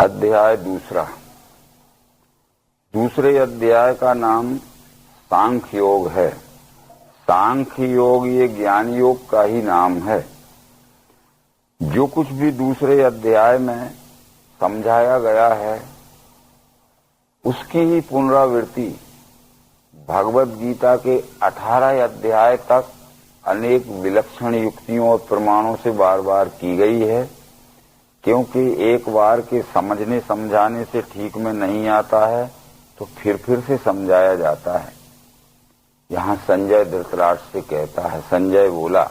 अध्याय दूसरे अध्याय का नाम सांख्य योग है। सांख्य योग ये ज्ञान योग का ही नाम है। जो कुछ भी दूसरे अध्याय में समझाया गया है उसकी ही पुनरावृत्ति भगवद गीता के 18 अध्याय तक अनेक विलक्षण युक्तियों और प्रमाणों से बार बार की गई है, क्योंकि एक बार के समझने समझाने से ठीक में नहीं आता है तो फिर से समझाया जाता है। यहाँ संजय धृतराष्ट्र से कहता है, संजय बोला,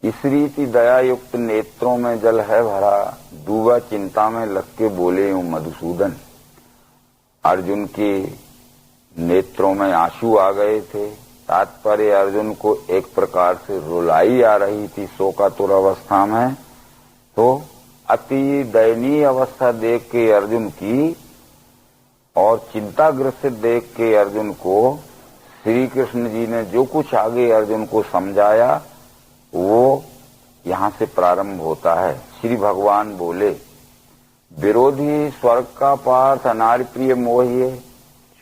इस रीति दया युक्त नेत्रों में जल है भरा, डूबा चिंता में लग के बोले यूं मधुसूदन। अर्जुन के नेत्रों में आंसू आ गए थे। तात्पर्य अर्जुन को एक प्रकार से रुलाई आ रही थी शोकातुर अवस्था में। तो अति दयनीय अवस्था देख के अर्जुन की और चिंताग्रस्त देख के अर्जुन को श्री कृष्ण जी ने जो कुछ आगे अर्जुन को समझाया वो यहाँ से प्रारंभ होता है। श्री भगवान बोले, विरोधी स्वर्ग का पार्थ अनार्य प्रिय मोहिए,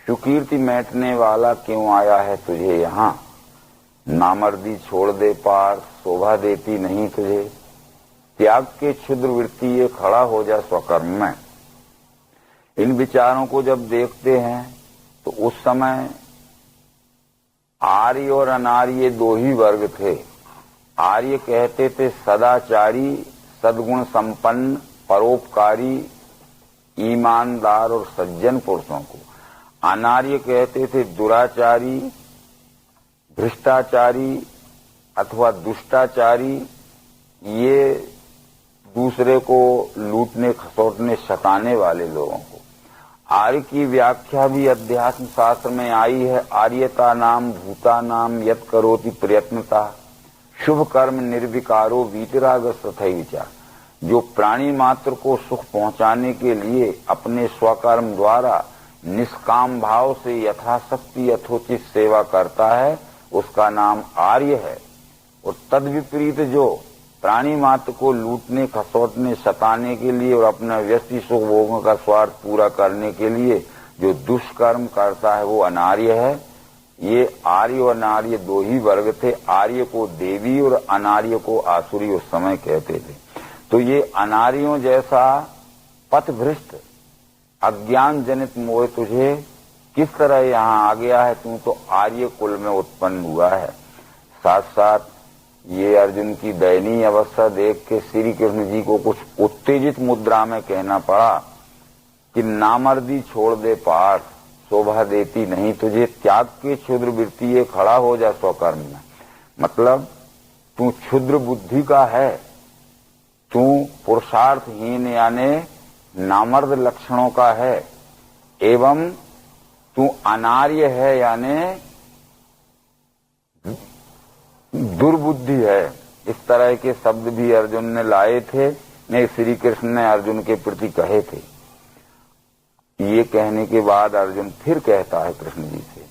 सुकीर्ति मैटने वाला क्यों आया है तुझे यहाँ। नामर्दी छोड़ दे पार्थ, शोभा देती नहीं तुझे, त्याग के क्षुद्र वृत्ति ये खड़ा हो जा स्वकर्म में। इन विचारों को जब देखते हैं तो उस समय आर्य और अनार्य दो ही वर्ग थे। आर्य कहते थे सदाचारी, सद्गुण संपन्न, परोपकारी, ईमानदार और सज्जन पुरुषों को। अनार्य कहते थे दुराचारी, भ्रष्टाचारी अथवा दुष्टाचारी, ये दूसरे को लूटने खसोटने सताने वाले लोगों को। आर्य की व्याख्या भी अध्यात्म शास्त्र में आई है। आर्यता नाम भूता नाम यत करोति प्रयत्नता, शुभ कर्म निर्विकारो वीतराग तथैविचा। जो प्राणी मात्र को सुख पहुंचाने के लिए अपने स्वकर्म द्वारा निष्काम भाव से यथाशक्ति यथोचित सेवा करता है उसका नाम आर्य है। और तद विपरीत जो प्राणी मात्र को लूटने खसोटने सताने के लिए और अपने व्यष्टि सुख भोगों का स्वार्थ पूरा करने के लिए जो दुष्कर्म करता है वो अनार्य है। ये आर्य और अनार्य दो ही वर्ग थे। आर्य को देवी और अनार्य को आसुरी उस समय कहते थे। तो ये अनार्यों जैसा पथभ्रष्ट अज्ञान जनित मोह तुझे किस तरह यहाँ आ गया है, तू तो आर्य कुल में उत्पन्न हुआ है। साथ साथ ये अर्जुन की दयनीय अवस्था देख के श्री कृष्ण जी को कुछ उत्तेजित मुद्रा में कहना पड़ा कि नामर्दी छोड़ दे पार्थ, शोभा देती नहीं तुझे, त्याग के क्षुद्र वृत्ति ये खड़ा हो जा स्वकर्म में। मतलब तू क्षुद्र बुद्धि का है, तू पुरुषार्थहीन यानी नामर्द लक्षणों का है, एवं तू अनार्य है यानी दुर्बुद्धि है। इस तरह के शब्द भी अर्जुन ने लाए थे, ने श्री कृष्ण ने अर्जुन के प्रति कहे थे। ये कहने के बाद अर्जुन फिर कहता है कृष्ण जी से,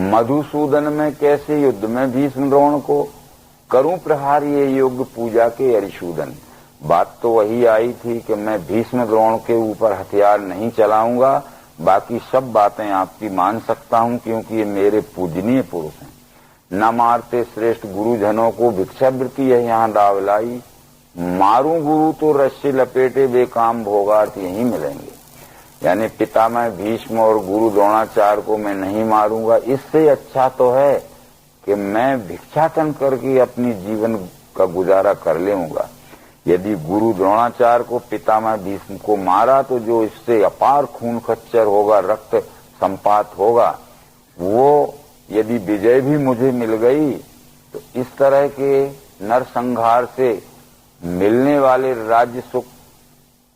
मधुसूदन में कैसे युद्ध में भीष्म द्रोण को करूं प्रहार ये योग्य पूजा के अरिशूदन। बात तो वही आई थी कि मैं भीष्म द्रोण के ऊपर हथियार नहीं चलाऊंगा, बाकी सब बातें आपकी मान सकता हूं क्योंकि ये मेरे पूजनीय पुरुष हैं। न मारते श्रेष्ठ गुरुजनों को भिक्षावृत्ति है यहाँ दावलाई, मारूं गुरु तो रस्सी लपेटे बेकाम भोगार्थ यहीं मिलेंगे। यानी पितामह भीष्म और गुरु द्रोणाचार्य को मैं नहीं मारूंगा, इससे अच्छा तो है कि मैं भिक्षाटन करके अपनी जीवन का गुजारा कर लेऊंगा। यदि गुरु द्रोणाचार्य को पितामह भीष्म को मारा तो जो इससे अपार खून खच्चर होगा, रक्त संपात होगा, वो यदि विजय भी मुझे मिल गई तो इस तरह के नरसंहार से मिलने वाले राज्य सुख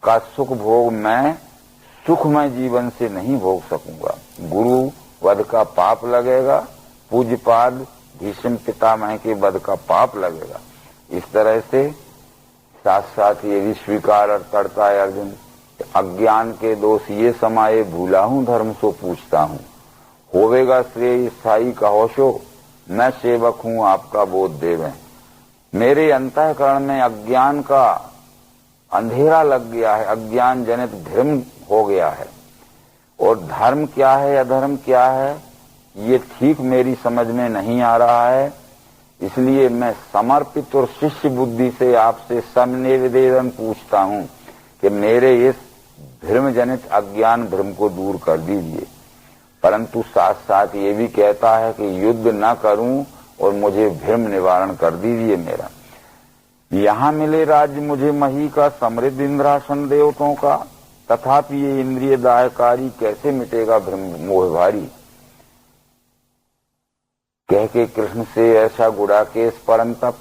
का सुख भोग मैं सुखमय जीवन से नहीं भोग सकूंगा। गुरु वध का पाप लगेगा, पूज्यपाद भीष्म पितामह के वध का पाप लगेगा। इस तरह से साथ साथ ये भी स्वीकार करता है अर्जुन, अज्ञान के दोष ये समाये भूला हूं धर्म सो पूछता हूं, होवेगा श्रेय स्थायी कहोशो, मैं सेवक हूं आपका बोध देवें। मेरे अंतःकरण में अज्ञान का अंधेरा लग गया है, अज्ञान जनित भ्रम हो गया है। और धर्म क्या है, अधर्म क्या है, ये ठीक मेरी समझ में नहीं आ रहा है। इसलिए मैं समर्पित और शिष्य बुद्धि से आपसे सनिवेदन पूछता हूं कि मेरे इस भ्रम जनित अज्ञान भ्रम को दूर कर दीजिए। परंतु साथ साथ ये भी कहता है कि युद्ध न करूं और मुझे भ्रम निवारण कर दीजिए मेरा। यहां मिले राज्य मुझे मही का, समृद्ध इंद्रासन देवताओं का, तथापि ये इंद्रिय दायकारी कैसे मिटेगा भ्रम मोह भारी। कह के कृष्ण से ऐसा गुड़ा के परंतप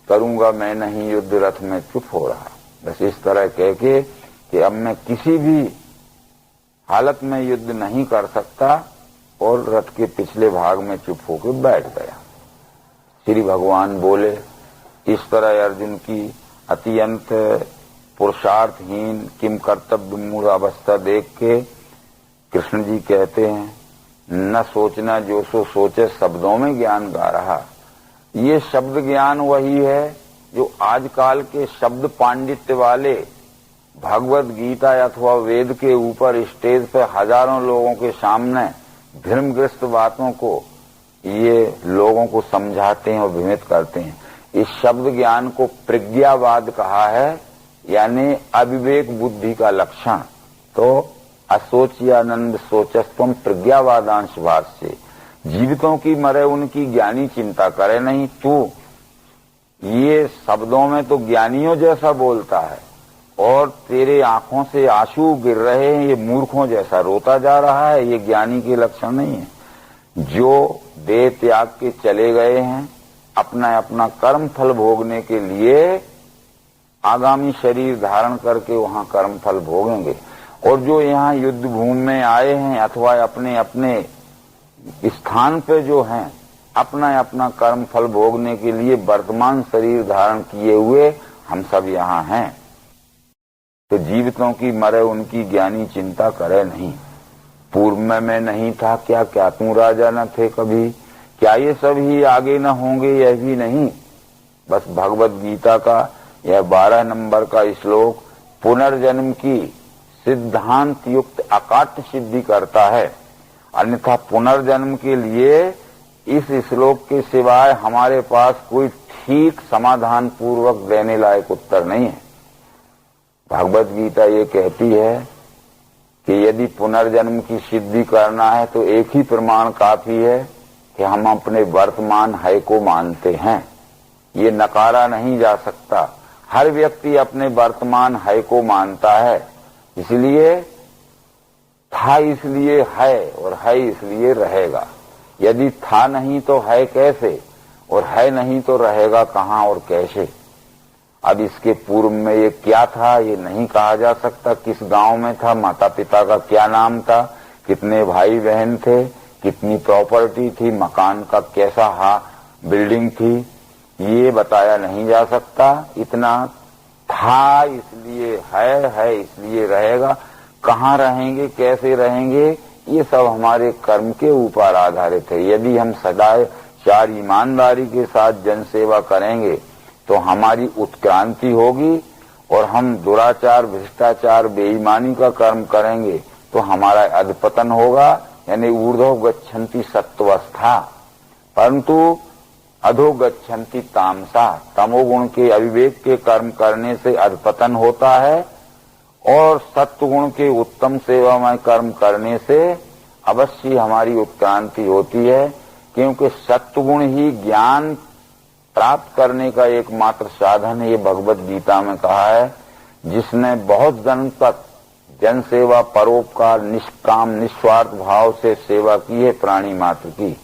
करूंगा मैं नहीं युद्ध, रथ में चुप हो रहा। बस इस तरह कह के कि अब मैं किसी भी हालत में युद्ध नहीं कर सकता, और रथ के पिछले भाग में चुप होकर बैठ गया। श्री भगवान बोले, इस तरह अर्जुन की अत्यंत पुरुषार्थहीन किम कर्तव्य मूल अवस्था देख के कृष्ण जी कहते हैं, न सोचना जो सो सोचे, शब्दों में ज्ञान गा रहा। ये शब्द ज्ञान वही है जो आजकल के शब्द पांडित्य वाले भगवत गीता अथवा वेद के ऊपर स्टेज पर हजारों लोगों के सामने भ्रमग्रस्त बातों को ये लोगों को समझाते हैं और भ्रमित करते हैं। इस शब्द ज्ञान को प्रज्ञावाद कहा है, यानी अविवेक बुद्धि का लक्षण। तो असोच्यानंद सोचस्तम प्रज्ञावादांश भाष्य, जीवितों की मरे उनकी ज्ञानी चिंता करे नहीं। तू ये शब्दों में तो ज्ञानियों जैसा बोलता है और तेरे आंखों से आंसू गिर रहे हैं, ये मूर्खों जैसा रोता जा रहा है। ये ज्ञानी के लक्षण नहीं है। जो देह त्याग के चले गए हैं अपना अपना कर्म फल भोगने के लिए, आगामी शरीर धारण करके वहां कर्म फल भोगेंगे। और जो यहाँ युद्ध भूमि में आए हैं अथवा अपने अपने स्थान पे जो हैं, अपना अपना कर्म फल भोगने के लिए वर्तमान शरीर धारण किए हुए हम सब यहाँ हैं। तो जीवितों की मरे उनकी ज्ञानी चिंता करे नहीं। पूर्व में मैं नहीं था क्या, क्या तू राजा न थे कभी, क्या ये सब ही आगे न होंगे, यह भी नहीं। बस भगवत गीता का यह 12 नंबर का श्लोक पुनर्जन्म की सिद्धांत युक्त अकाट्य सिद्धि करता है। अन्यथा पुनर्जन्म के लिए इस श्लोक के सिवाय हमारे पास कोई ठीक समाधान पूर्वक देने लायक उत्तर नहीं है। भगवत गीता ये कहती है कि यदि पुनर्जन्म की सिद्धि करना है तो एक ही प्रमाण काफी है कि हम अपने वर्तमान है को मानते हैं। ये नकारा नहीं जा सकता। हर व्यक्ति अपने वर्तमान है को मानता है। इसलिए था इसलिए है और है इसलिए रहेगा। यदि था नहीं तो है कैसे, और है नहीं तो रहेगा कहाँ और कैसे। अब इसके पूर्व में ये क्या था ये नहीं कहा जा सकता। किस गांव में था, माता पिता का क्या नाम था, कितने भाई बहन थे, कितनी प्रॉपर्टी थी, मकान का कैसा बिल्डिंग थी, ये बताया नहीं जा सकता। इतना था इसलिए है इसलिए रहेगा। कहाँ रहेंगे, कैसे रहेंगे, ये सब हमारे कर्म के ऊपर आधारित है। यदि हम सदाचार ईमानदारी के साथ जनसेवा करेंगे तो हमारी उत्क्रांति होगी, और हम दुराचार, भ्रष्टाचार, बेईमानी का कर्म करेंगे तो हमारा अधपतन होगा, यानी ऊर्ध्व गच्छन्ति सत्वस्था परंतु अधो गच्छन्ति तामसा। तमोगुण के अविवेक के कर्म करने से अधपतन होता है, और सत्वगुण के उत्तम सेवामय कर्म करने से अवश्य हमारी उत्क्रांति होती है। क्योंकि सत्वगुण ही ज्ञान प्राप्त करने का एकमात्र साधन है। ये भगवत गीता में कहा है, जिसने बहुत दिन तक जन सेवा, परोपकार, निष्काम निस्वार्थ भाव से सेवा की है प्राणी मात्र की,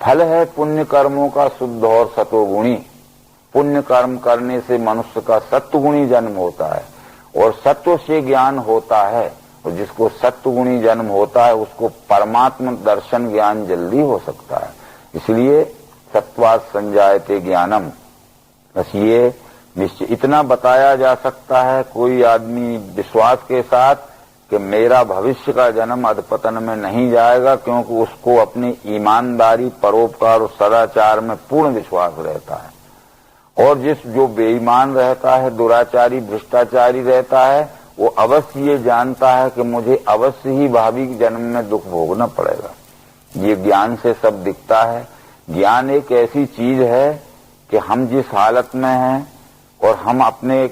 फल है पुण्य कर्मों का शुद्ध और सतोगुणी। पुण्य कर्म करने से मनुष्य का सत्वगुणी जन्म होता है, और सत्व से ज्ञान होता है, और जिसको सत्वगुणी जन्म होता है उसको परमात्म दर्शन ज्ञान जल्दी हो सकता है। इसलिए सत्वात् संजायते ज्ञानम। बस ये निश्चय इतना बताया जा सकता है कोई आदमी विश्वास के साथ कि मेरा भविष्य का जन्म अधपतन में नहीं जाएगा, क्योंकि उसको अपनी ईमानदारी, परोपकार और सदाचार में पूर्ण विश्वास रहता है। और जो बेईमान रहता है, दुराचारी, भ्रष्टाचारी रहता है, वो अवश्य ये जानता है कि मुझे अवश्य ही भावी जन्म में दुख भोगना पड़ेगा। ये ज्ञान से सब दिखता है। ज्ञान एक ऐसी चीज है कि हम जिस हालत में हैं और हम अपने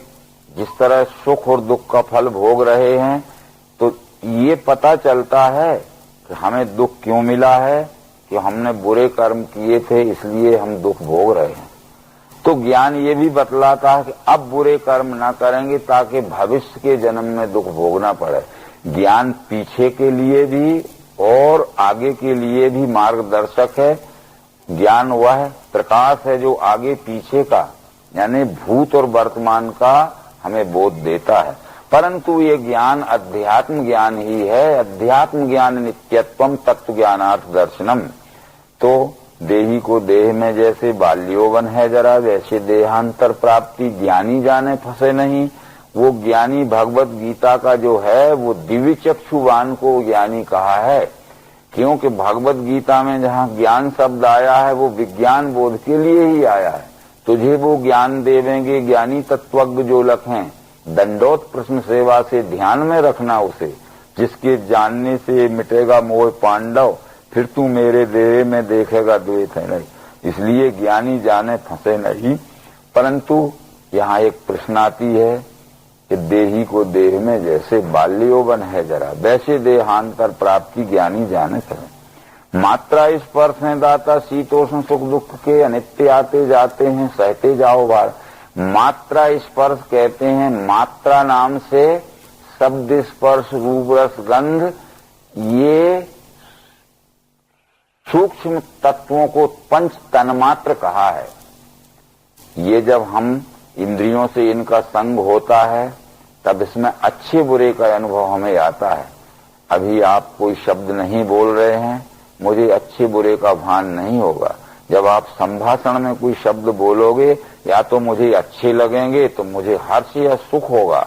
जिस तरह सुख और दुख का फल भोग रहे हैं, तो ये पता चलता है कि हमें दुख क्यों मिला है, कि हमने बुरे कर्म किए थे इसलिए हम दुख भोग रहे हैं। तो ज्ञान ये भी बतलाता है कि अब बुरे कर्म ना करेंगे ताकि भविष्य के जन्म में दुख भोगना पड़े। ज्ञान पीछे के लिए भी और आगे के लिए भी मार्गदर्शक है। ज्ञान वह प्रकाश है जो आगे पीछे का यानी भूत और वर्तमान का हमें बोध देता है। परंतु ये ज्ञान अध्यात्म ज्ञान ही है। अध्यात्म ज्ञान नित्यत्वम तत्व ज्ञानार्थ दर्शनम। तो देही को देह में जैसे बाल्योवन है जरा, वैसे देहांतर प्राप्ति ज्ञानी जाने फंसे नहीं। वो ज्ञानी भगवत गीता का जो है वो दिव्य चक्षुवान को ज्ञानी कहा है, क्योंकि भगवत गीता में जहाँ ज्ञान शब्द आया है वो विज्ञान बोध के लिए ही आया है। तुझे वो ज्ञान देवेंगे ज्ञानी तत्वज्ञ जो लख हैं, दंडोत प्रश्न सेवा से ध्यान में रखना उसे, जिसके जानने से मिटेगा मोह पांडव, फिर तू मेरे देह में देखेगा द्वैत है नहीं। इसलिए ज्ञानी जाने फंसे नहीं। परंतु यहाँ एक प्रश्न आती है कि देही को देह में जैसे बाल्योवन है जरा, वैसे देहांतर प्राप्ति ज्ञानी जाने फंसे। मात्रा स्पर्श है दाता शीतोष्ण सुख दुख के, अनित्य आते जाते हैं सहते जाओ बार। मात्रा स्पर्श कहते हैं, मात्रा नाम से शब्द स्पर्श रूप रस गंध, ये सूक्ष्म तत्वों को पंच तन्मात्र कहा है। ये जब हम इंद्रियों से इनका संग होता है तब इसमें अच्छे बुरे का अनुभव हमें आता है। अभी आप कोई शब्द नहीं बोल रहे हैं, मुझे अच्छे बुरे का भान नहीं होगा। जब आप संभाषण में कोई शब्द बोलोगे, या तो मुझे अच्छे लगेंगे तो मुझे हर्ष या सुख होगा,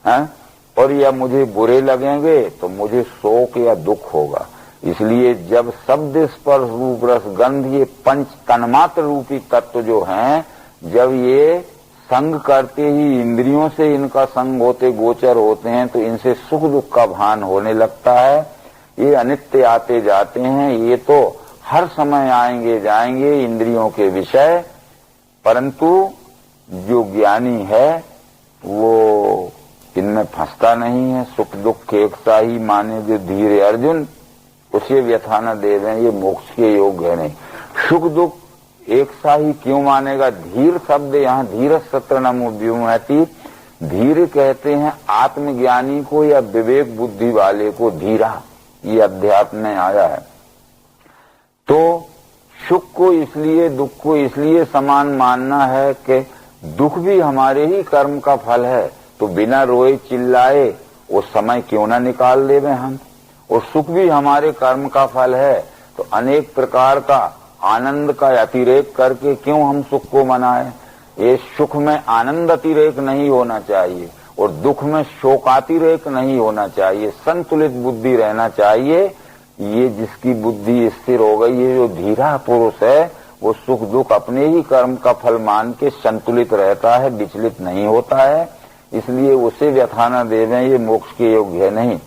हैं? और या मुझे बुरे लगेंगे तो मुझे शोक या दुख होगा। इसलिए जब शब्द स्पर्श रूप रस गंध ये पंच तन्मात्र रूपी तत्व जो हैं, जब ये संग करते ही इंद्रियों से इनका संग होते गोचर होते हैं तो इनसे सुख दुख का भान होने लगता है। ये अनित्य आते जाते हैं, ये तो हर समय आएंगे जाएंगे इंद्रियों के विषय। परंतु जो ज्ञानी है वो इनमें फंसता नहीं है। सुख दुख एक सा ही माने जो धीरे अर्जुन, उसे व्यथा न दे दें, ये मोक्ष के योग्य है नहीं। सुख दुख एक सा ही क्यों मानेगा? धीर शब्द यहाँ धीर सत्र नमुव्युमहति, धीर कहते हैं आत्मज्ञानी को या विवेक बुद्धि वाले को धीरा, ये अध्यात्म में आया है। तो सुख को इसलिए दुख को इसलिए समान मानना है कि दुख भी हमारे ही कर्म का फल है, तो बिना रोए चिल्लाए वो समय क्यों ना निकाल देवे हम। और सुख भी हमारे कर्म का फल है, तो अनेक प्रकार का आनंद का अतिरेक करके क्यों हम सुख को मनाएं। ये सुख में आनंद अतिरेक नहीं होना चाहिए और दुख में शोकातिरेक नहीं होना चाहिए, संतुलित बुद्धि रहना चाहिए। ये जिसकी बुद्धि स्थिर हो गई है, जो धीरा पुरुष है, वो सुख दुख अपने ही कर्म का फल मान के संतुलित रहता है, विचलित नहीं होता है। इसलिए उसे व्यथा न देवें, ये मोक्ष के योग्य है नहीं।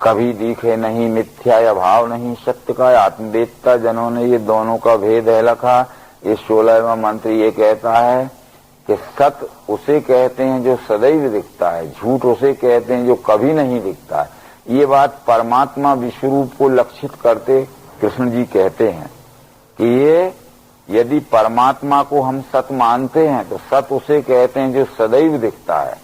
कभी दिखे नहीं मिथ्या या भाव नहीं सत्य का, आत्मवेत्ता जनों ने ये दोनों का भेद है लिखा। ये 16वां मंत्र ये कहता है कि सत्य उसे कहते हैं जो सदैव दिखता है, झूठ उसे कहते हैं जो कभी नहीं दिखता है। ये बात परमात्मा विश्वरूप को लक्षित करते कृष्ण जी कहते हैं कि ये यदि परमात्मा को हम सत्य मानते हैं तो सत्य उसे कहते हैं जो सदैव दिखता है।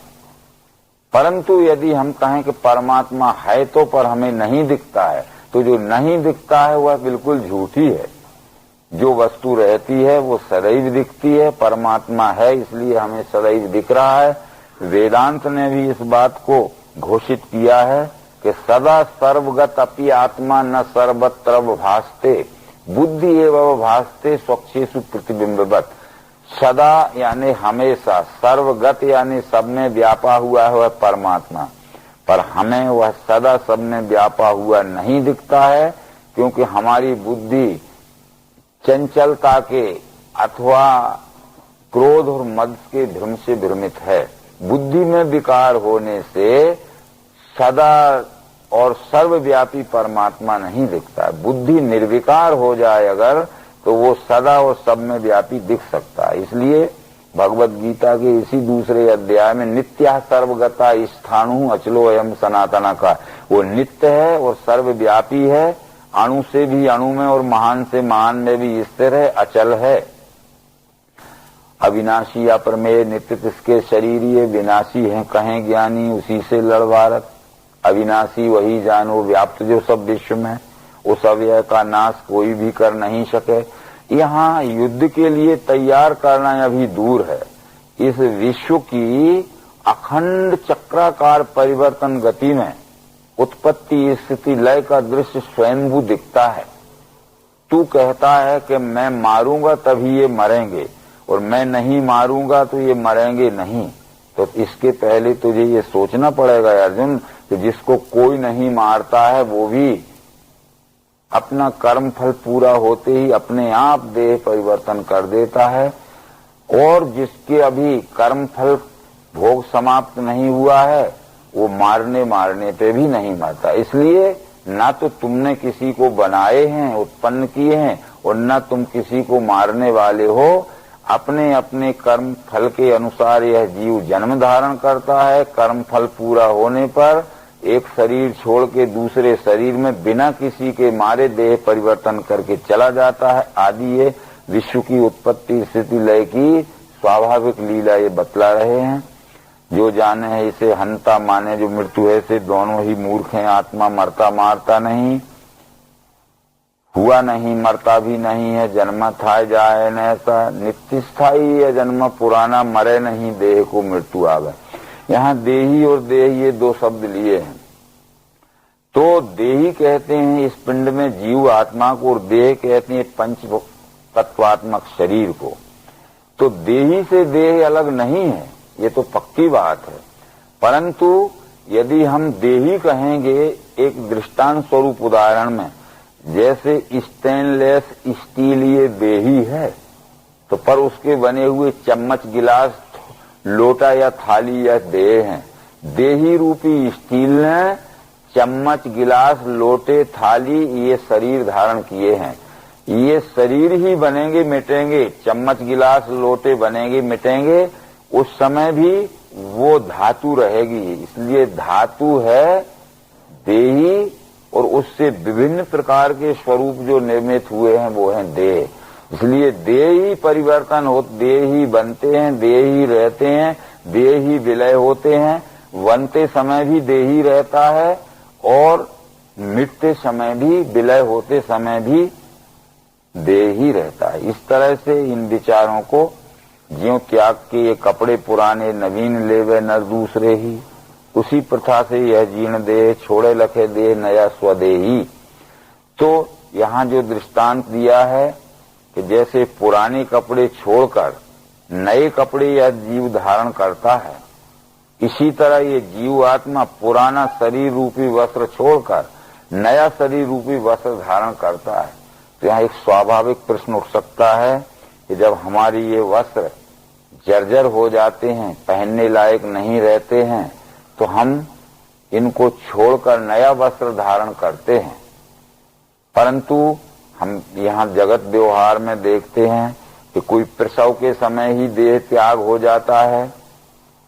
परंतु यदि हम कहें कि परमात्मा है तो पर हमें नहीं दिखता है, तो जो नहीं दिखता है वह बिल्कुल झूठी है। जो वस्तु रहती है वो सदैव दिखती है, परमात्मा है इसलिए हमें सदैव दिख रहा है। वेदांत ने भी इस बात को घोषित किया है कि सदा सर्वगत अपि आत्मा न सर्वत्र भासते, बुद्धि एवं भासते स्वच्छेषु प्रतिबिंबवत। सदा यानी हमेशा, सर्वगत यानी सब में व्यापा हुआ है परमात्मा, पर हमें वह सदा सब में व्यापा हुआ नहीं दिखता है, क्योंकि हमारी बुद्धि चंचलता के अथवा क्रोध और मद के भ्रम से भ्रमित है। बुद्धि में विकार होने से सदा और सर्वव्यापी परमात्मा नहीं दिखता। बुद्धि निर्विकार हो जाए अगर, तो वो सदा और सब में व्यापी दिख सकता है। इसलिए भगवत गीता के इसी दूसरे अध्याय में नित्या सर्वगता स्थाणु अचलो अयम सनातना का, वो नित्य है और सर्वव्यापी है, अणु से भी अणु में और महान से महान में भी स्थिर है, अचल है। अविनाशी अप्रमेय नित्य तिसके शरीर ये विनाशी है कहें ज्ञानी उसी से लड़ भारत। अविनाशी वही जानो व्याप्त जो सब विश्व में, उस अव्यय का नाश कोई भी कर नहीं सके। यहाँ युद्ध के लिए तैयार करना अभी दूर है। इस विश्व की अखंड चक्राकार परिवर्तन गति में उत्पत्ति स्थिति लय का दृश्य स्वयंभू दिखता है। तू कहता है कि मैं मारूंगा तभी ये मरेंगे और मैं नहीं मारूंगा तो ये मरेंगे नहीं, तो इसके पहले तुझे ये सोचना पड़ेगा अर्जुन कि जिसको कोई नहीं मारता है वो भी अपना कर्म फल पूरा होते ही अपने आप देह परिवर्तन कर देता है, और जिसके अभी कर्म फल भोग समाप्त नहीं हुआ है वो मारने पे भी नहीं मरता। इसलिए ना तो तुमने किसी को बनाए हैं उत्पन्न किए हैं और न तुम किसी को मारने वाले हो। अपने अपने कर्म फल के अनुसार यह जीव जन्म धारण करता है। कर्म फल पूरा होने पर एक शरीर छोड़ के दूसरे शरीर में बिना किसी के मारे देह परिवर्तन करके चला जाता है। आदि ये विश्व की उत्पत्ति स्थिति लय की स्वाभाविक लीला ये बतला रहे हैं। जो जाने है इसे हंता माने, जो मृत्यु है से दोनों ही मूर्ख हैं। आत्मा मरता मारता नहीं, हुआ नहीं मरता भी नहीं है, जन्म था जाए न ऐसा, नित्य स्थायी है जन्म पुराना, मरे नहीं देह को मृत्यु आवे। यहाँ देही और देह ये दो शब्द लिए हैं। तो देही कहते हैं इस पिंड में जीव आत्मा को, और देह कहते हैं पंच तत्वात्मक शरीर को। तो देही से देह अलग नहीं है, ये तो पक्की बात है। परंतु यदि हम देही कहेंगे एक दृष्टांत स्वरूप उदाहरण में, जैसे स्टेनलेस स्टील ये देही है, तो पर उसके बने हुए चम्मच गिलास लोटा या थाली या देह है। देही रूपी स्टील ने चम्मच गिलास लोटे थाली ये शरीर धारण किए हैं। ये शरीर ही बनेंगे मिटेंगे, चम्मच गिलास लोटे बनेंगे मिटेंगे, उस समय भी वो धातु रहेगी। इसलिए धातु है देही, और उससे विभिन्न प्रकार के स्वरूप जो निर्मित हुए हैं वो हैं देह। इसलिए देह ही परिवर्तन हो, देह ही बनते हैं, देह ही रहते हैं, देह ही विलय होते हैं। बनते समय भी देह ही रहता है और मिटते समय भी, विलय होते समय भी देह ही रहता है। इस तरह से इन विचारों को ज्यों त्याग के ये कपड़े पुराने नवीन लेवे नर दूसरे ही, उसी प्रथा से यह जीर्ण देह छोड़े लखे देह नया स्वदेही। तो यहाँ जो दृष्टांत दिया है कि जैसे पुराने कपड़े छोड़कर नए कपड़े यह जीव धारण करता है, इसी तरह ये जीव आत्मा पुराना शरीर रूपी वस्त्र छोड़कर नया शरीर रूपी वस्त्र धारण करता है। तो यहाँ एक स्वाभाविक प्रश्न उठ सकता है कि जब हमारी ये वस्त्र जर्जर हो जाते हैं, पहनने लायक नहीं रहते हैं, तो हम इनको छोड़कर नया वस्त्र धारण करते हैं। परंतु हम यहाँ जगत व्यवहार में देखते हैं कि कोई प्रसव के समय ही देह त्याग हो जाता है,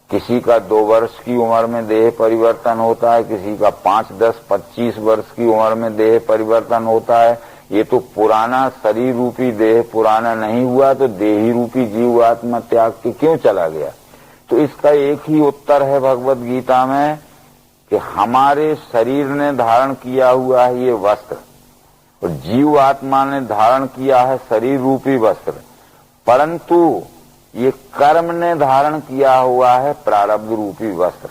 किसी का 2 वर्ष की उम्र में देह परिवर्तन होता है, किसी का 5, 10, 25 वर्ष की उम्र में देह परिवर्तन होता है। ये तो पुराना शरीर रूपी देह पुराना नहीं हुआ, तो देही रूपी जीव आत्मा त्याग के क्यों चला गया? तो इसका एक ही उत्तर है भगवत गीता में कि हमारे शरीर ने धारण किया हुआ है ये वस्त्र, और जीव आत्मा ने धारण किया है शरीर रूपी वस्त्र, परंतु ये कर्म ने धारण किया हुआ है प्रारब्ध रूपी वस्त्र।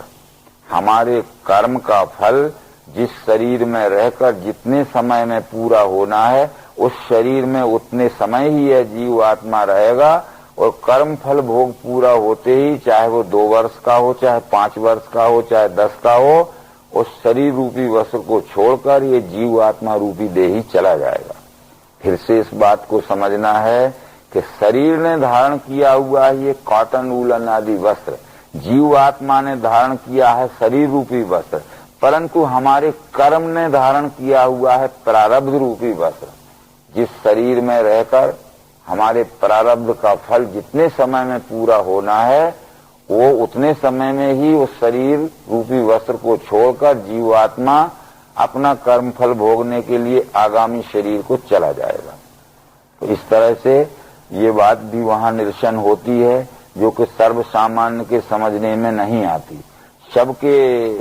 हमारे कर्म का फल जिस शरीर में रहकर जितने समय में पूरा होना है, उस शरीर में उतने समय ही यह जीव आत्मा रहेगा, और कर्म फल भोग पूरा होते ही, चाहे वो 2 वर्ष का हो, चाहे 5 वर्ष का हो, चाहे 10 का हो, उस शरीर रूपी वस्त्र को छोड़कर ये जीव आत्मा रूपी देही चला जाएगा। फिर से इस बात को समझना है कि शरीर ने धारण किया हुआ है ये कॉटन वूलन आदि वस्त्र, जीव आत्मा ने धारण किया है शरीर रूपी वस्त्र, परंतु हमारे कर्म ने धारण किया हुआ है प्रारब्ध रूपी वस्त्र। जिस शरीर में रहकर हमारे प्रारब्ध का फल जितने समय में पूरा होना है वो उतने समय में ही उस शरीर रूपी वस्त्र को छोड़कर जीवात्मा अपना कर्म फल भोगने के लिए आगामी शरीर को चला जाएगा। तो इस तरह से ये बात भी वहां निरसन होती है जो कि सर्व सामान्य के समझने में नहीं आती। सबके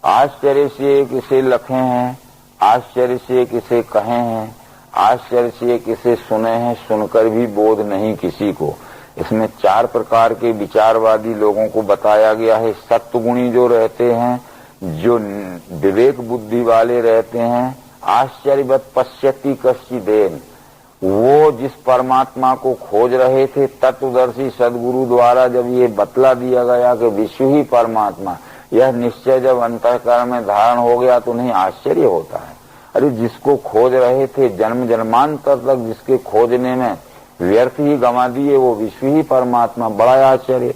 आश्चर्य से किसे लखे हैं, आश्चर्य से किसे कहे हैं, आश्चर्य से किसे सुने हैं, सुनकर भी बोध नहीं किसी को। इसमें 4 प्रकार के विचारवादी लोगों को बताया गया है। सत्वगुणी जो रहते हैं, जो विवेक बुद्धि वाले रहते हैं, आश्चर्यवत पश्यति कश्चिदेन, वो जिस परमात्मा को खोज रहे थे तत्वदर्शी सदगुरु द्वारा जब ये बतला दिया गया कि विश्व ही परमात्मा, यह निश्चय जब अंतःकरण में धारण हो गया तो उन्हें आश्चर्य होता है। अरे जिसको खोज रहे थे जन्म जन्मांतर तक, जिसके खोजने में व्यर्थ ही गंवा दिए, वो विश्व ही परमात्मा, बड़ा आश्चर्य।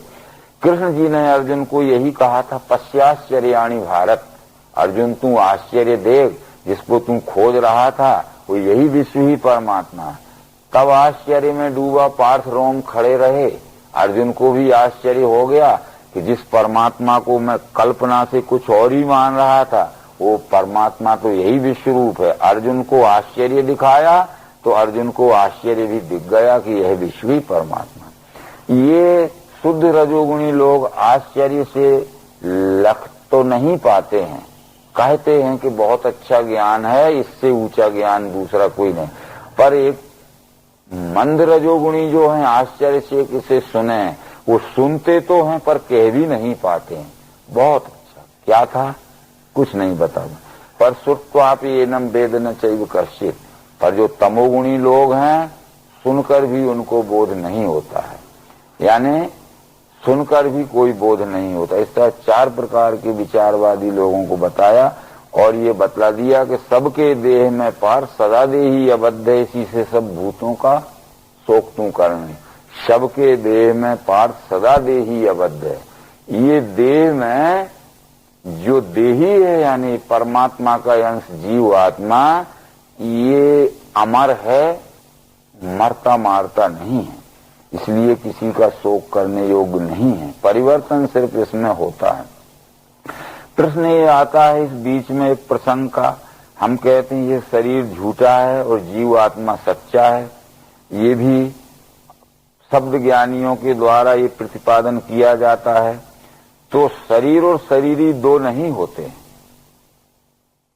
कृष्ण जी ने अर्जुन को यही कहा था, पश्चाश्चर्याणि भारत, अर्जुन तू आश्चर्य देख, जिसको तू खोज रहा था वो यही विश्व ही परमात्मा। तब आश्चर्य में डूबा पार्थ रोम खड़े रहे। अर्जुन को भी आश्चर्य हो गया कि जिस परमात्मा को मैं कल्पना से कुछ और ही मान रहा था वो परमात्मा तो यही विश्व रूप है। अर्जुन को आश्चर्य दिखाया तो अर्जुन को आश्चर्य भी दिख गया कि यह विश्व ही परमात्मा। ये शुद्ध रजोगुणी लोग आश्चर्य से लख तो नहीं पाते हैं, कहते हैं कि बहुत अच्छा ज्ञान है, इससे ऊंचा ज्ञान दूसरा कोई नहीं। पर एक मंद रजोगुणी जो है आश्चर्य से किसे सुने, वो सुनते तो हैं पर कह भी नहीं पाते हैं। बहुत अच्छा, क्या था कुछ नहीं बता, पर श्रुत्वापि एनम वेद न चैव कश्चित्, पर जो तमोगुणी लोग हैं सुनकर भी उनको बोध नहीं होता है, यानी सुनकर भी कोई बोध नहीं होता। इस तरह 4 प्रकार के विचारवादी लोगों को बताया और ये बतला दिया कि सबके देह में पार सदा देही अबद्ध, इसी से सब भूतों का शोक तू करने। सबके देह में पार सदा देही अबद्ध है। ये देह में जो देही है यानी परमात्मा का अंश जीव आत्मा, ये अमर है, मरता मारता नहीं है, इसलिए किसी का शोक करने योग्य नहीं है। परिवर्तन सिर्फ इसमें होता है। प्रश्न ये आता है इस बीच में एक प्रसंग का, हम कहते हैं ये शरीर झूठा है और जीव आत्मा सच्चा है। ये भी शब्द ज्ञानियों के द्वारा ये प्रतिपादन किया जाता है। तो शरीर और शरीरी दो नहीं होते।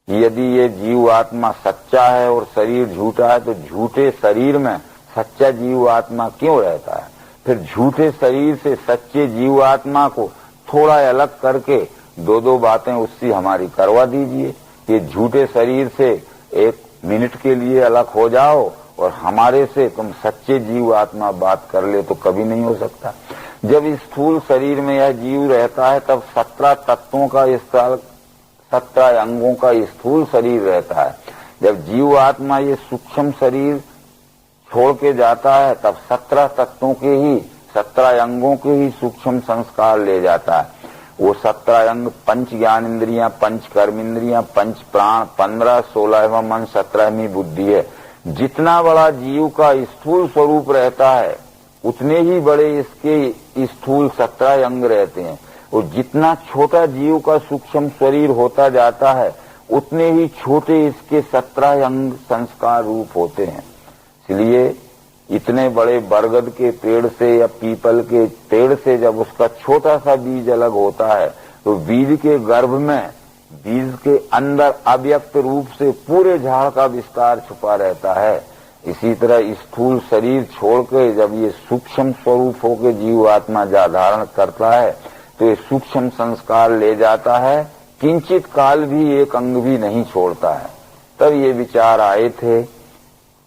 यदि ये जीव आत्मा सच्चा है और शरीर झूठा है तो झूठे शरीर में सच्चा जीव आत्मा क्यों रहता है? फिर झूठे शरीर से सच्चे जीव आत्मा को थोड़ा अलग करके 2-2 बातें उससे हमारी करवा दीजिए। ये झूठे शरीर से 1 मिनट के लिए अलग हो जाओ और हमारे से तुम सच्चे जीव आत्मा बात कर ले तो कभी नहीं हो सकता। जब स्थूल शरीर में यह जीव रहता है तब 17 तत्वों का 17 अंगों का स्थूल शरीर रहता है। जब जीव आत्मा ये सूक्ष्म शरीर छोड़ के जाता है तब 17 तत्वों के ही 17 अंगों के ही सूक्ष्म संस्कार ले जाता है। वो 17 अंग 5 ज्ञान इंद्रियां, 5 कर्म इंद्रियां, 5 प्राण, 15, 16वां मन, 17वीं बुद्धि है। जितना बड़ा जीव का स्थूल स्वरूप रहता है उतने ही बड़े इसके स्थूल 17 अंग रहते हैं और जितना छोटा जीव का सूक्ष्म शरीर होता जाता है उतने ही छोटे इसके 17 अंग संस्कार रूप होते हैं। इसलिए इतने बड़े बरगद के पेड़ से या पीपल के पेड़ से जब उसका छोटा सा बीज अलग होता है तो बीज के गर्भ में, बीज के अंदर अव्यक्त रूप से पूरे झाड़ का विस्तार छुपा रहता है। इसी तरह स्थूल शरीर छोड़ के जब ये सूक्ष्म स्वरूप होकर जीव आत्मा जा धारण करता है तो ये सूक्ष्म संस्कार ले जाता है, किंचित काल भी एक अंग भी नहीं छोड़ता है। तब ये विचार आए थे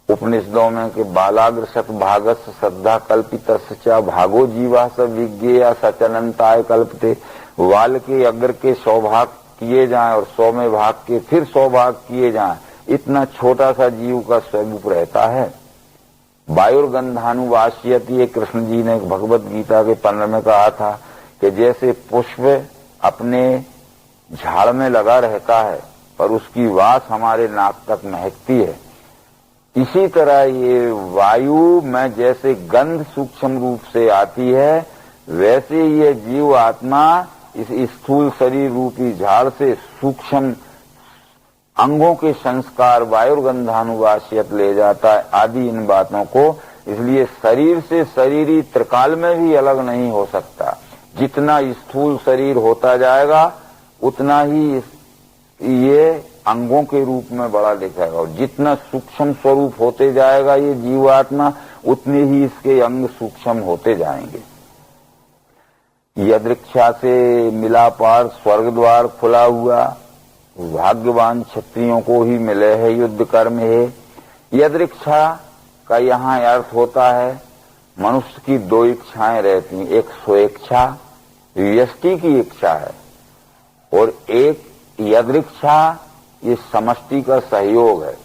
उपनिषदों में कि बालाग्र सत भागस श्रद्धा कल्पितस्य भागो जीवा स विज्ञेय सचनंताय कल्पते। वाल के अग्र के 100 भाग किए जाएं और 100वें भाग के फिर 100 भाग किए जाएं, इतना छोटा सा जीव का स्वरूप रहता है। वायुर्गंधानुवास्यति, ये कृष्ण जी ने भगवत गीता के 15 में कहा था कि जैसे पुष्प अपने झाड़ में लगा रहता है पर उसकी वास हमारे नाक तक महकती है, इसी तरह ये वायु में जैसे गंध सूक्ष्म रूप से आती है, वैसे ये जीव आत्मा इस स्थूल शरीर रूपी झाड़ से सूक्ष्म अंगों के संस्कार वायुर्गंधानुवास्यत ले जाता है आदि इन बातों को। इसलिए शरीर से शरीरी त्रिकाल में भी अलग नहीं हो सकता। जितना स्थूल शरीर होता जाएगा उतना ही ये अंगों के रूप में बड़ा दिखेगा, और जितना सूक्ष्म स्वरूप होते जाएगा ये जीवात्मा उतने ही इसके अंग सूक्ष्म होते जाएंगे। यदृक्षा से मिला पार स्वर्ग द्वार खुला हुआ, भाग्यवान क्षत्रियों को ही मिले है युद्ध कर्म है। यदृक्षा का यहाँ अर्थ होता है मनुष्य की दो इच्छाएं रहती हैं, एक स्वेच्छा व्यष्टि की इच्छा है और एक यदृक्षा ये समष्टि का सहयोग है।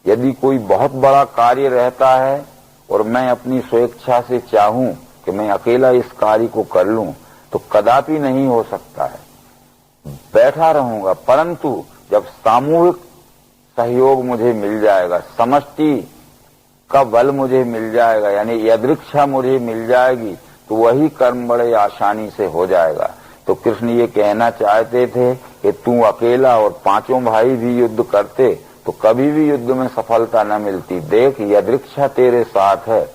यदि कोई बहुत बड़ा कार्य रहता है और मैं अपनी स्वेच्छा से चाहूं कि मैं अकेला इस कार्य को कर लूं तो कदापि नहीं हो सकता है, बैठा रहूंगा। परंतु जब सामूहिक सहयोग मुझे मिल जाएगा, समष्टि का बल मुझे मिल जाएगा, यानी यदृक्षा मुझे मिल जाएगी, तो वही कर्म बड़े आसानी से हो जाएगा। तो कृष्ण ये कहना चाहते थे कि तू अकेला और पांचों भाई भी युद्ध करते तो कभी भी युद्ध में सफलता न मिलती। देख, यदृक्षा तेरे साथ है,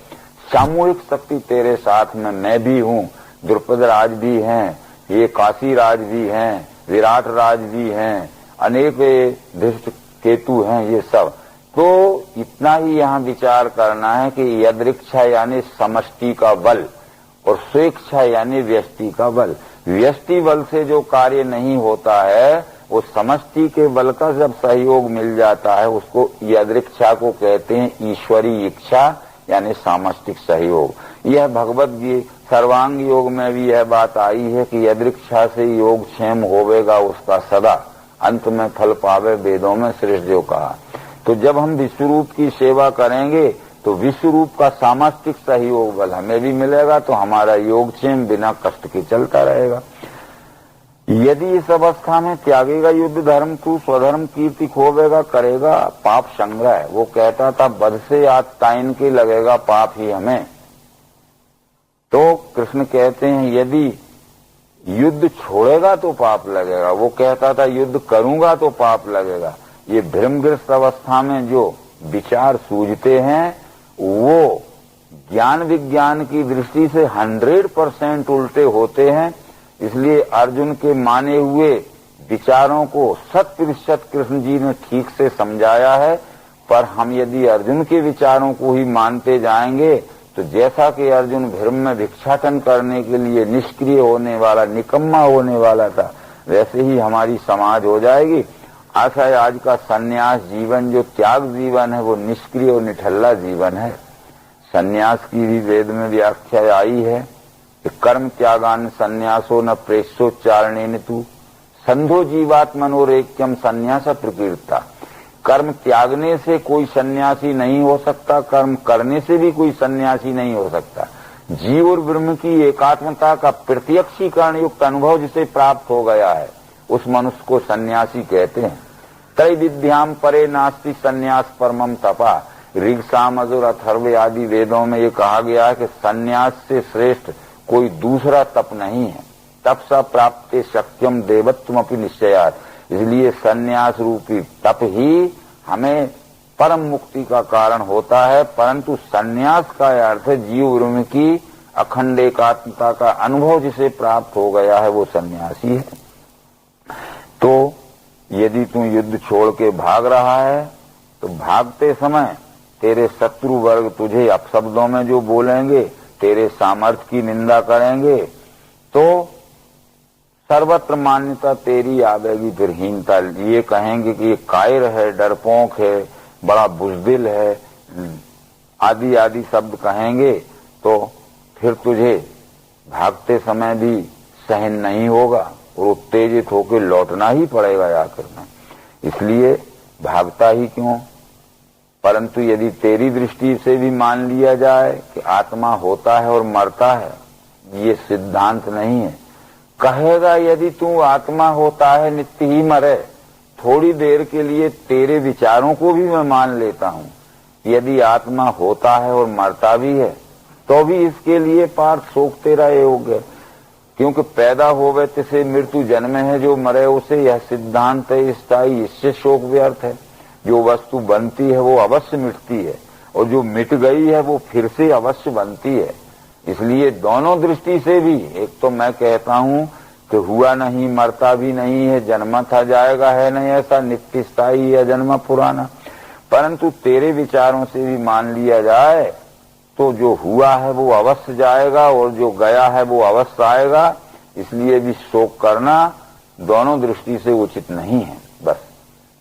सामूहिक शक्ति तेरे साथ में मैं भी हूँ, द्रुपद राज भी हैं, ये काशी राज भी हैं, विराट राज भी हैं, अनेक धृष्ट केतु हैं, ये सब। तो इतना ही यहाँ विचार करना है कि यदृक्षा यानी समष्टि का बल और स्वेच्छा यानी व्यष्टि का बल। व्यष्टि बल से जो कार्य नहीं होता है वो समष्टि के बल का जब सहयोग मिल जाता है उसको यदृक्षा को कहते हैं ईश्वरी इच्छा यानी सामष्टिक सहयोग। यह भगवत गीता सर्वांग योग में भी यह बात आई है कि यदृक्षा से योग क्षेम होवेगा उसका सदा, अंत में फल पावे वेदों में श्रेष्ठ जो कहा। तो जब हम विश्वरूप की सेवा करेंगे तो विश्वरूप का सामष्टिक सहयोग बल हमें भी मिलेगा, तो हमारा योगक्षेम बिना कष्ट के चलता रहेगा। यदि इस अवस्था में त्यागेगा युद्ध धर्म को, स्वधर्म कीर्ति खोवेगा, करेगा पाप संग्रह। वो कहता था बध से आज ताइन के लगेगा पाप ही हमें। तो कृष्ण कहते हैं यदि युद्ध छोड़ेगा तो पाप लगेगा। वो कहता था युद्ध करूंगा तो पाप लगेगा। ये भ्रमग्रस्त अवस्था में जो विचार सूझते हैं वो ज्ञान विज्ञान की दृष्टि से 100% उल्टे होते हैं। इसलिए अर्जुन के माने हुए विचारों को 100% कृष्ण जी ने ठीक से समझाया है। पर हम यदि अर्जुन के विचारों को ही मानते जाएंगे तो जैसा कि अर्जुन भ्रम में भिक्षाटन करने के लिए निष्क्रिय होने वाला, निकम्मा होने वाला था, वैसे ही हमारी समाज हो जाएगी। आशा है आज का सन्यास जीवन जो त्याग जीवन है वो निष्क्रिय और निठल्ला जीवन है। सन्यास की भी वेद में व्याख्या आई है कि कर्म त्यागान सन्यासो न प्रेषोच्चारणेन तू संधो जीवात्मनोरेक्यम सन्यास प्रकीर्ता। कर्म त्यागने से कोई सन्यासी नहीं हो सकता, कर्म करने से भी कोई सन्यासी नहीं हो सकता। जीव और ब्रह्म की एकात्मता का प्रत्यक्षीकरण युक्त अनुभव जिसे प्राप्त हो गया है उस मनुष्य को सन्यासी कहते हैं। तय विद्याम परे नास्ति सन्यास परमम तपा। ऋग साम अजुर अथर्व आदि वेदों में ये कहा गया है कि सन्यास से श्रेष्ठ कोई दूसरा तप नहीं है। तप सा प्राप्ते शक्यम देवत्वम अपि निश्चयात्। इसलिए सन्यास रूपी तप ही हमें परम मुक्ति का कारण होता है। परंतु सन्यास का अर्थ जीव ब्रह्म की अखंड एकात्मता का अनुभव जिसे प्राप्त हो गया है वो सन्यासी है। तो यदि तू युद्ध छोड़ के भाग रहा है तो भागते समय तेरे शत्रु वर्ग तुझे अपशब्दों में जो बोलेंगे, तेरे सामर्थ्य की निंदा करेंगे, तो सर्वत्र मान्यता तेरी आवेगी फिर हीनता। ये कहेंगे कि ये कायर है, डरपोक है, बड़ा बुजदिल है, आदि आदि शब्द कहेंगे, तो फिर तुझे भागते समय भी सहन नहीं होगा और उत्तेजित होकर लौटना ही पड़ेगा आखिर में। इसलिए भागता ही क्यों, परंतु यदि तेरी दृष्टि से भी मान लिया जाए कि आत्मा होता है और मरता है, ये सिद्धांत नहीं है। कहेगा यदि तू आत्मा होता है नित्य ही मरे, थोड़ी देर के लिए तेरे विचारों को भी मैं मान लेता हूं। यदि आत्मा होता है और मरता भी है तो भी इसके लिए पार्थ शोक तेरा योग्य, क्योंकि पैदा होवे तिसे मृत्यु जन्म है, जो मरे उसे यह सिद्धांत है स्थायी, इससे शोक व्यर्थ है। जो वस्तु बनती है वो अवश्य मिटती है और जो मिट गई है वो फिर से अवश्य बनती है। इसलिए दोनों दृष्टि से भी, एक तो मैं कहता हूं कि हुआ नहीं, मरता भी नहीं है, जन्मा था जाएगा है नहीं ऐसा, नित्य स्थायी है, जन्मा पुराना। परंतु तेरे विचारों से भी मान लिया जाए तो जो हुआ है वो अवश्य जाएगा और जो गया है वो अवश्य आएगा। इसलिए भी शोक करना दोनों दृष्टि से उचित नहीं है। बस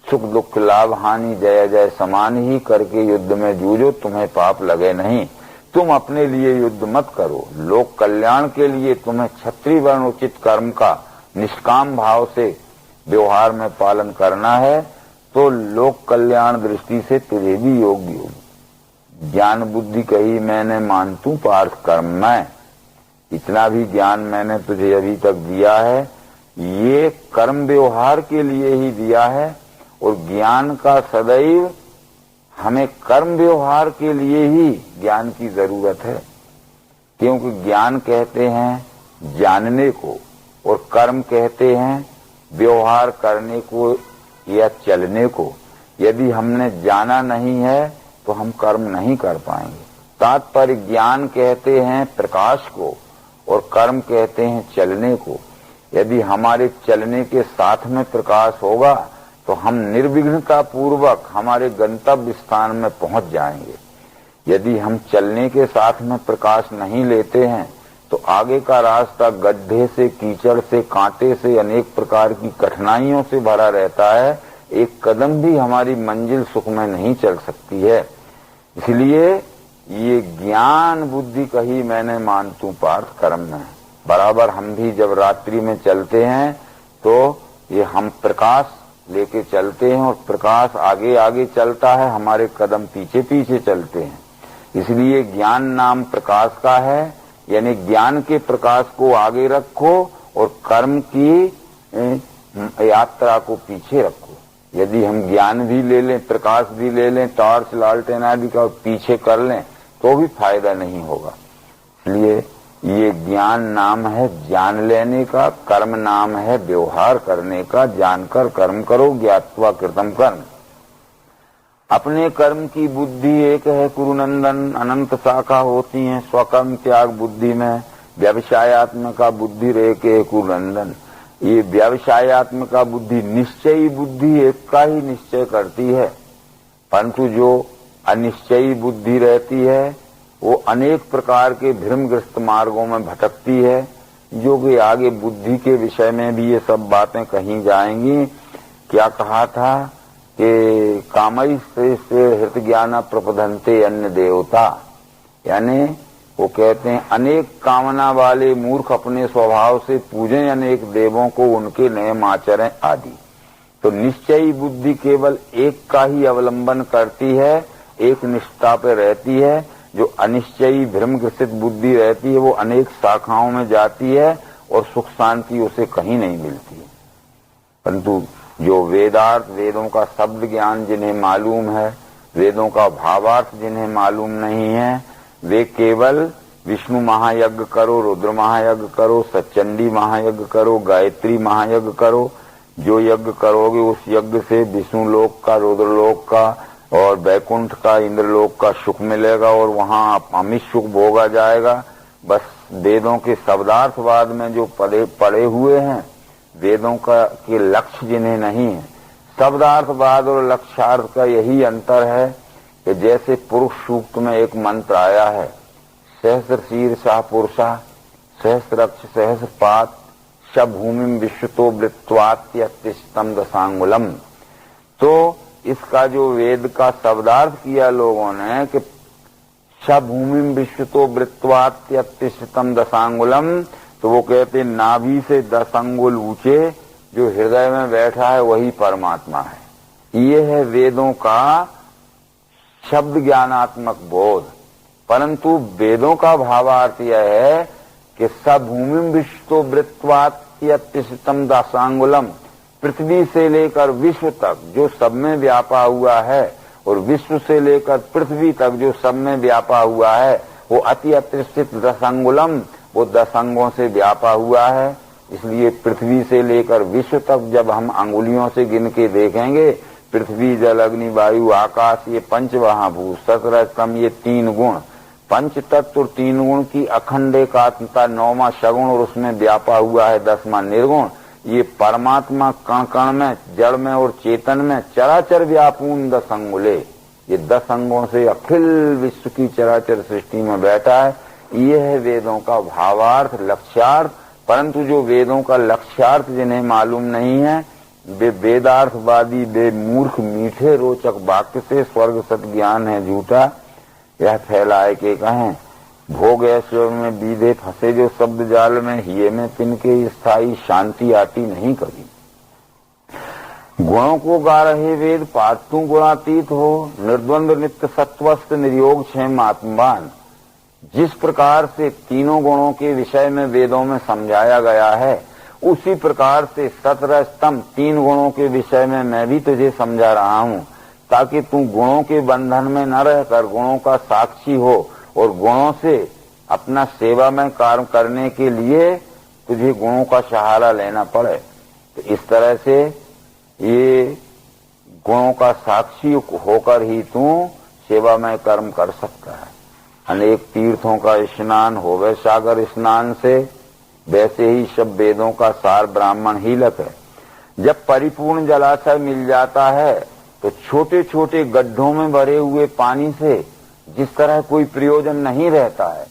सुख दुख लाभ हानि जय जय समान ही करके युद्ध में जूझो, तुम्हें पाप लगे नहीं। तुम अपने लिए युद्ध मत करो, लोक कल्याण के लिए तुम्हें क्षत्रिय वर्ण उचित कर्म का निष्काम भाव से व्यवहार में पालन करना है, तो लोक कल्याण दृष्टि से तुझे भी योग्य होगी। ज्ञान बुद्धि कही मैंने मानतू पार्थ कर्म में, इतना भी ज्ञान मैंने तुझे अभी तक दिया है, ये कर्म व्यवहार के लिए ही दिया है। और ज्ञान का सदैव हमें कर्म व्यवहार के लिए ही ज्ञान की जरूरत है, क्योंकि ज्ञान कहते हैं जानने को और कर्म कहते हैं व्यवहार करने को या चलने को। यदि हमने जाना नहीं है तो हम कर्म नहीं कर पाएंगे। तात्पर्य ज्ञान कहते हैं प्रकाश को और कर्म कहते हैं चलने को। यदि हमारे चलने के साथ में प्रकाश होगा तो हम निर्विघ्नता पूर्वक हमारे गंतव्य स्थान में पहुंच जाएंगे। यदि हम चलने के साथ में प्रकाश नहीं लेते हैं तो आगे का रास्ता गड्ढे से, कीचड़ से, कांटे से, अनेक प्रकार की कठिनाइयों से भरा रहता है। एक कदम भी हमारी मंजिल सुख में नहीं चल सकती है। इसलिए ये ज्ञान बुद्धि कही मैंने मानतू पार्थ कर्म में। बराबर हम भी जब रात्रि में चलते हैं तो ये हम प्रकाश लेके चलते हैं और प्रकाश आगे आगे चलता है, हमारे कदम पीछे पीछे चलते हैं। इसलिए ज्ञान नाम प्रकाश का है, यानी ज्ञान के प्रकाश को आगे रखो और कर्म की यात्रा को पीछे रखो। यदि हम ज्ञान भी ले लें, प्रकाश भी ले लें, टॉर्च लालटेन आदि का पीछे कर लें तो भी फायदा नहीं होगा। इसलिए ये ज्ञान नाम है जान लेने का, कर्म नाम है व्यवहार करने का। जानकर कर्म करो, ज्ञात्वा कृतम कर्म। अपने कर्म की बुद्धि एक है कुरुनंदन, अनंत शाखा होती हैं स्वकर्म त्याग बुद्धि में। व्यवसायत्मिका बुद्धि रेके कुरुनंदन। ये व्यवसायत्मिका बुद्धि निश्चयी बुद्धि एक का ही निश्चय करती है, परंतु जो अनिश्चयी बुद्धि रहती है वो अनेक प्रकार के भ्रमग्रस्त मार्गों में भटकती है, जो कि आगे बुद्धि के विषय में भी ये सब बातें कही जाएंगी। क्या कहा था कि कामई से हृत ज्ञान प्रपदंते अन्य देवता, यानी वो कहते हैं अनेक कामना वाले मूर्ख अपने स्वभाव से पूजें अनेक देवों को, उनके नियम आचरें आदि। तो निश्चयी बुद्धि केवल एक का ही अवलंबन करती है, एक निष्ठा पे रहती है। जो अनिश्चयी भ्रमग्रसित बुद्धि रहती है वो अनेक शाखाओं में जाती है और सुख शांति उसे कहीं नहीं मिलती है। परंतु जो वेदार्थ, वेदों का शब्द ज्ञान जिन्हें मालूम है, वेदों का भावार्थ जिन्हें मालूम नहीं है, वे केवल विष्णु महायज्ञ करो, रुद्र महायज्ञ करो, सच्चंडी महायज्ञ करो, गायत्री महायज्ञ करो। जो यज्ञ करोगे उस यज्ञ से विष्णु लोक का, रुद्र लोक का और वैकुंठ का, इंद्रलोक का सुख मिलेगा और वहां अमित सुख भोगा जाएगा। बस वेदों के शब्दार्थवाद में जो पड़े हुए हैं, वेदों का के लक्ष्य जिन्हें नहीं है। शब्दार्थवाद और लक्ष्यार्थ का यही अंतर है कि जैसे पुरुष सूक्त में एक मंत्र आया है, सहस्र शीर्षा पुरुषा सहस्रक्ष सहस्रपात शभूमिम विश्वतो वृत्वात्यतिष्ठम दशांगुलम। तो इसका जो वेद का शब्दार्थ किया लोगों ने कि शभूमिम विश्वतो वृत्वात्यतिष्ठम दशांगुलम, तो वो कहते नाभि से 10 अंगुल ऊंचे जो हृदय में बैठा है वही परमात्मा है। ये है वेदों का शब्द ज्ञानात्मक बोध। परंतु वेदों का भावार्थ यह है कि स भूमि विश्व वृत्वात यत्तिष्ठितम दासांगुलम, पृथ्वी से लेकर विश्व तक जो सब में व्यापा हुआ है और विश्व से लेकर पृथ्वी तक जो सब में व्यापा हुआ है वो अति अतिष्ठित 10 अंगुलम, वो 10 अंगों से व्यापा हुआ है। इसलिए पृथ्वी से लेकर विश्व तक जब हम अंगुलियों से गिन के देखेंगे, पृथ्वी जल अग्नि वायु आकाश ये 5 महाभूत, सतरह स्तंभ ये 3 गुण, 5 तत्व और 3 गुण की अखंड एकात्मता 9वां सगुण और उसमें व्यापा हुआ है 10वां निर्गुण। ये परमात्मा कण कण में, जड़ में और चेतन में चराचर व्यापूर्ण 10 अंगुले, ये 10 अंगों से अखिल विश्व की चराचर सृष्टि में बैठा है। यह है वेदों का भावार्थ, लक्ष्यार्थ। परंतु जो वेदों का लक्ष्यार्थ जिन्हें मालूम नहीं है, वे वेदार्थवादी, वे मूर्ख मीठे रोचक वाक्य से स्वर्ग सत ज्ञान है झूठा यह फैलाए के कहें। भोग ऐश्वर्य में बीधे फंसे जो शब्द जाल में, हिये में तिनके स्थायी शांति आती नहीं कभी। गुणों को गा रहे वेद पार्थू गुणातीत हो, निर्द्वंद नित्य सत्वस्थ निर्योग क्षेम आत्मवान। जिस प्रकार से तीनों गुणों के विषय में वेदों में समझाया गया है, उसी प्रकार से 17 स्तंभ 3 गुणों के विषय में मैं भी तुझे समझा रहा हूँ, ताकि तू गुणों के बंधन में न रहकर गुणों का साक्षी हो और गुणों से अपना सेवा में कार्य करने के लिए तुझे गुणों का सहारा लेना पड़े। तो इस तरह से ये गुणों का साक्षी होकर ही तू सेवा में कर्म कर सकता है। अनेक तीर्थों का स्नान होवे सागर स्नान से, वैसे ही सब वेदों का सार ब्राह्मण हीलक है। जब परिपूर्ण जलाशय मिल जाता है तो छोटे छोटे गड्ढों में भरे हुए पानी से जिस तरह कोई प्रयोजन नहीं रहता है,